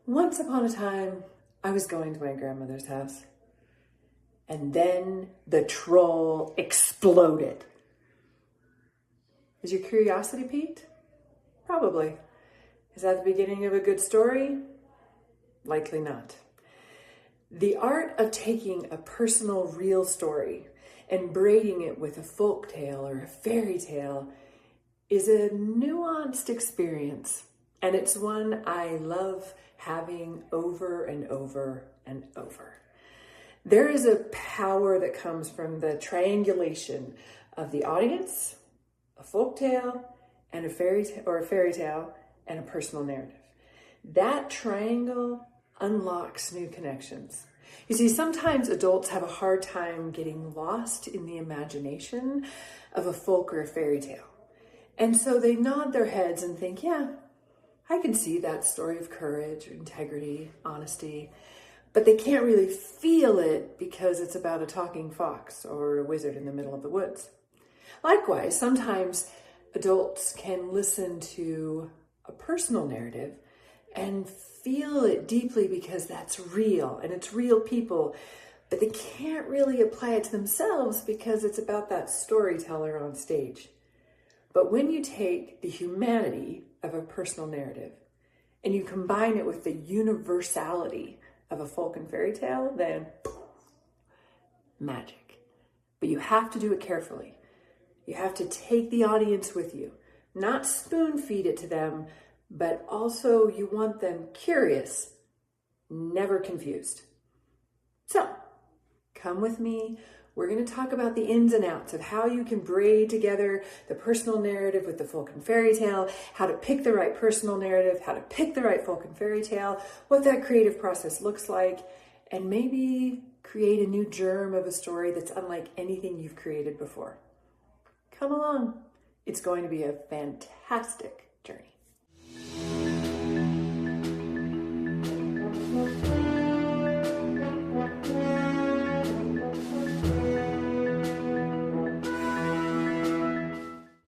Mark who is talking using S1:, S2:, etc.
S1: Once upon a time, I was going to my grandmother's house, and then the troll exploded. Is your curiosity piqued? Probably. Is that the beginning of a good story? Likely not. The art of taking a personal, real story and braiding it with a folk tale or a fairy tale is a nuanced experience, and it's one I love having over and over and over. There is a power that comes from the triangulation of the audience, a folk tale, and a fairy tale, and a personal narrative. That triangle unlocks new connections. You see, sometimes adults have a hard time getting lost in the imagination of a folk or a fairy tale. And so they nod their heads and think, yeah, I can see that story of courage, integrity, honesty, but they can't really feel it because it's about a talking fox or a wizard in the middle of the woods. Likewise, sometimes adults can listen to a personal narrative and feel it deeply because that's real and it's real people, but they can't really apply it to themselves because it's about that storyteller on stage. But when you take the humanity of a personal narrative and you combine it with the universality of a folk and fairy tale, then magic. But you have to do it carefully. You have to take the audience with you, not spoon feed it to them, but also you want them curious, never confused. So, come with me. We're going to talk about the ins and outs of how you can braid together the personal narrative with the folk and fairy tale, how to pick the right personal narrative, how to pick the right folk and fairy tale, what that creative process looks like, and maybe create a new germ of a story that's unlike anything you've created before. Come along. It's going to be a fantastic journey.